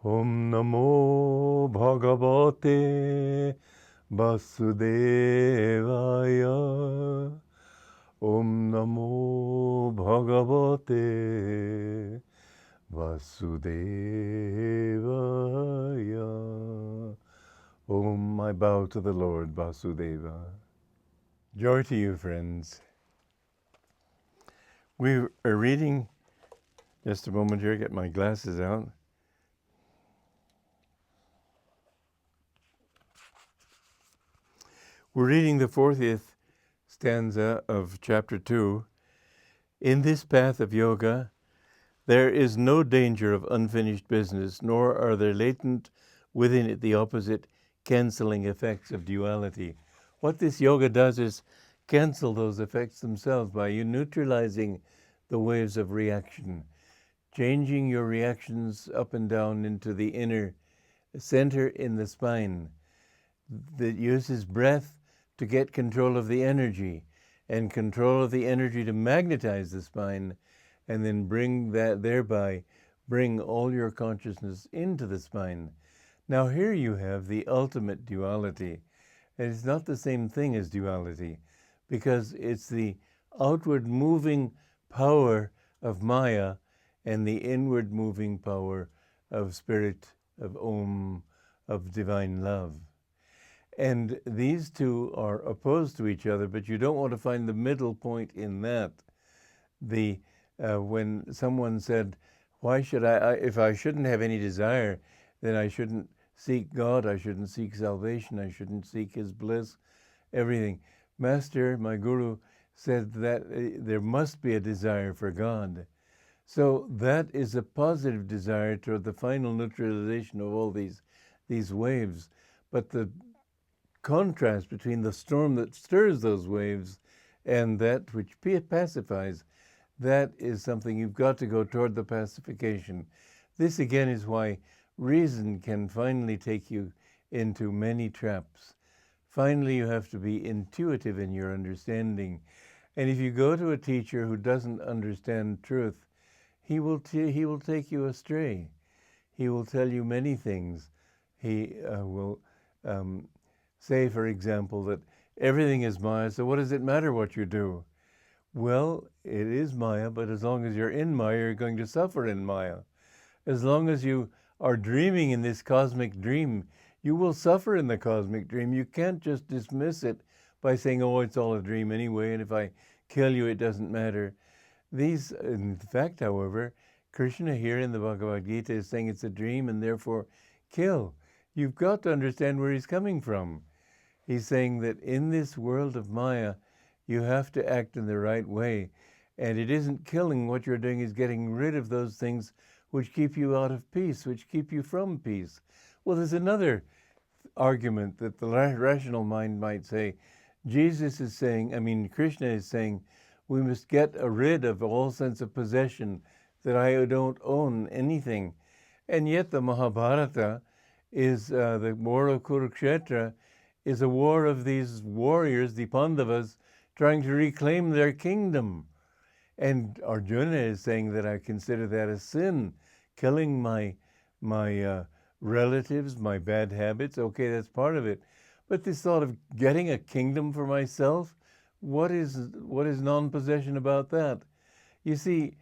Om Namo Bhagavate Vasudevaya. Om Namo Bhagavate Vasudevaya. Om, I bow to the Lord Vasudeva. Joy to you, friends. We are reading, just a moment here, get my glasses out. We're reading the 40th stanza of chapter 2. In this path of yoga, there is no danger of unfinished business, nor are there latent within it the opposite canceling effects of duality. What this yoga does is cancel those effects themselves by you neutralizing the waves of reaction, changing your reactions up and down into the inner center in the spine that uses breath to get control of the energy, and control of the energy to magnetize the spine, and then thereby bring all your consciousness into the spine. Now here you have the ultimate duality. And it's not the same thing as duality, because it's the outward moving power of Maya and the inward moving power of Spirit, of Om, of divine love. And these two are opposed to each other, but you don't want to find the middle point in that. When someone said, why should if I shouldn't have any desire, then I shouldn't seek God, I shouldn't seek salvation, I shouldn't seek His bliss, everything. Master, my Guru, said that there must be a desire for God. So that is a positive desire toward the final neutralization of all these waves. But the contrast between the storm that stirs those waves and that which pacifies, that is something you've got to go toward the pacification. This again is why reason can finally take you into many traps. Finally, you have to be intuitive in your understanding. And if you go to a teacher who doesn't understand truth, he will take you astray. He will tell you many things. He will say, for example, that everything is Maya, so what does it matter what you do? Well, it is Maya, but as long as you're in Maya, you're going to suffer in Maya. As long as you are dreaming in this cosmic dream, you will suffer in the cosmic dream. You can't just dismiss it by saying, oh, it's all a dream anyway, and if I kill you, it doesn't matter. In fact, however, Krishna here in the Bhagavad Gita is saying it's a dream and therefore kill. You've got to understand where he's coming from. He's saying that in this world of Maya, you have to act in the right way. And it isn't killing. What you're doing is getting rid of those things which keep you out of peace, which keep you from peace. Well, there's another argument that the rational mind might say. Krishna is saying, we must get rid of all sense of possession, that I don't own anything. And yet the Mahabharata is, the war of Kurukshetra, is a war of these warriors, the Pandavas, trying to reclaim their kingdom. And Arjuna is saying that I consider that a sin, killing my relatives, my bad habits. Okay, that's part of it. But this thought of getting a kingdom for myself, what is non-possession about that? You see,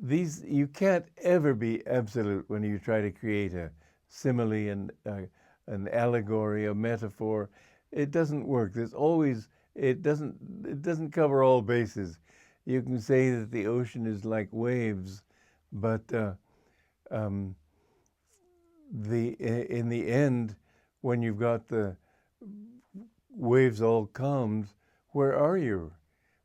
you can't ever be absolute when you try to create a simile and an allegory, a metaphor. It doesn't work. It doesn't cover all bases. You can say that the ocean is like waves, but in the end, when you've got the waves all calmed, where are you?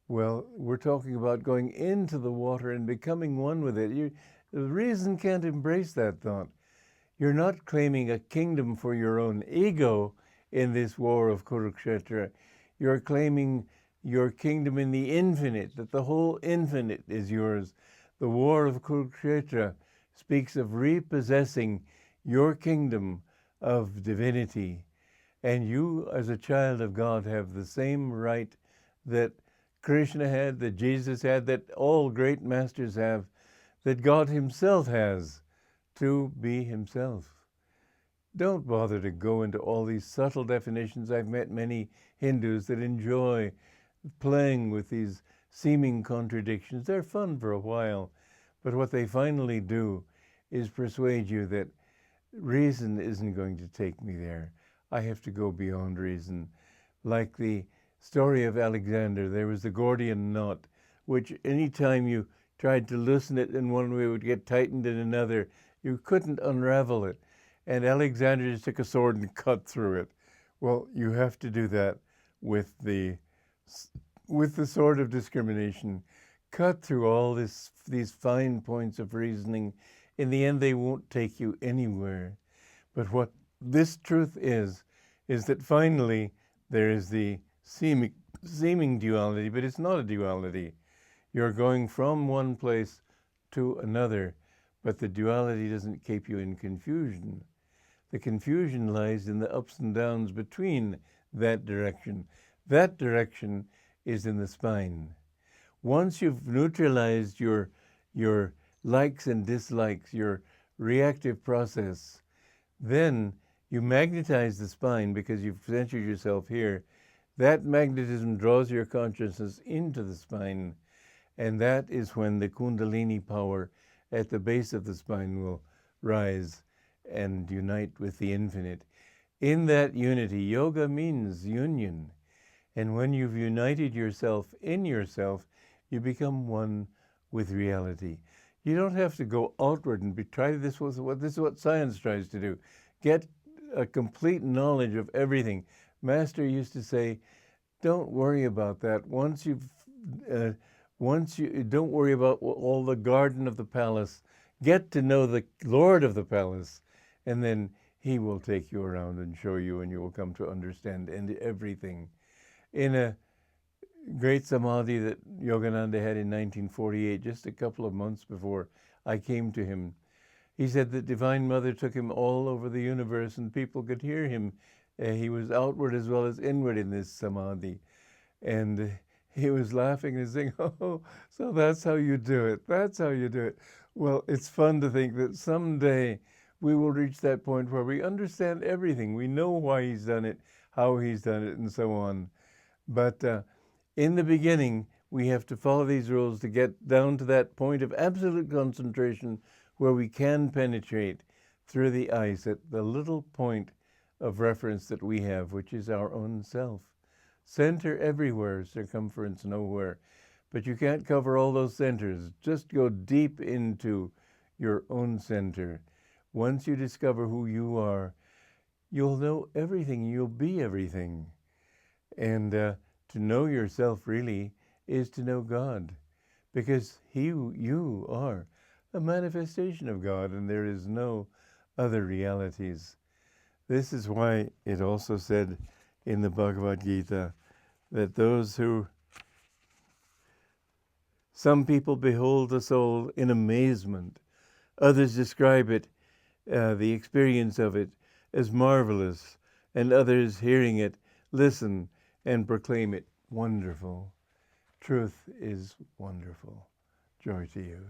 Well, we're talking about going into the water and becoming one with it. The reason can't embrace that thought. You're not claiming a kingdom for your own ego in this war of Kurukshetra. You're claiming your kingdom in the infinite, that the whole infinite is yours. The war of Kurukshetra speaks of repossessing your kingdom of divinity. And you, as a child of God, have the same right that Krishna had, that Jesus had, that all great masters have, that God himself has, to be himself. Don't bother to go into all these subtle definitions. I've met many Hindus that enjoy playing with these seeming contradictions. They're fun for a while, but what they finally do is persuade you that reason isn't going to take me there. I have to go beyond reason. Like the story of Alexander, there was the Gordian knot, which any time you tried to loosen it in one way, it would get tightened in another. You couldn't unravel it. And Alexander just took a sword and cut through it. Well, you have to do that with the sword of discrimination. Cut through all these fine points of reasoning. In the end, they won't take you anywhere. But what this truth is that finally there is the seeming duality, but it's not a duality. You're going from one place to another, but the duality doesn't keep you in confusion. The confusion lies in the ups and downs between that direction. That direction is in the spine. Once you've neutralized your likes and dislikes, your reactive process, then you magnetize the spine because you've centered yourself here. That magnetism draws your consciousness into the spine, and that is when the Kundalini power at the base of the spine will rise and unite with the infinite. In that unity, yoga means union. And when you've united yourself in yourself, you become one with reality. You don't have to go outward and try this. This is what science tries to do. Get a complete knowledge of everything. Master used to say, don't worry about that. Once you don't worry about all the garden of the palace. Get to know the Lord of the palace, and then he will take you around and show you, and you will come to understand everything. In a great samadhi that Yogananda had in 1948, just a couple of months before I came to him, he said that Divine Mother took him all over the universe and people could hear him. He was outward as well as inward in this samadhi. And he was laughing and saying, oh, so that's how you do it. That's how you do it. Well, it's fun to think that someday we will reach that point where we understand everything. We know why he's done it, how he's done it, and so on. But in the beginning, we have to follow these rules to get down to that point of absolute concentration where we can penetrate through the ice at the little point of reference that we have, which is our own self. Center everywhere, circumference nowhere. But you can't cover all those centers. Just go deep into your own center. Once you discover who you are, you'll know everything. You'll be everything. And to know yourself really is to know God, because you are a manifestation of God, and there is no other realities. This is why it also said in the Bhagavad Gita that some people behold the soul in amazement. Others describe it, the experience of it, as marvelous, and others, hearing it, listen and proclaim it wonderful. Truth is wonderful. Joy to you.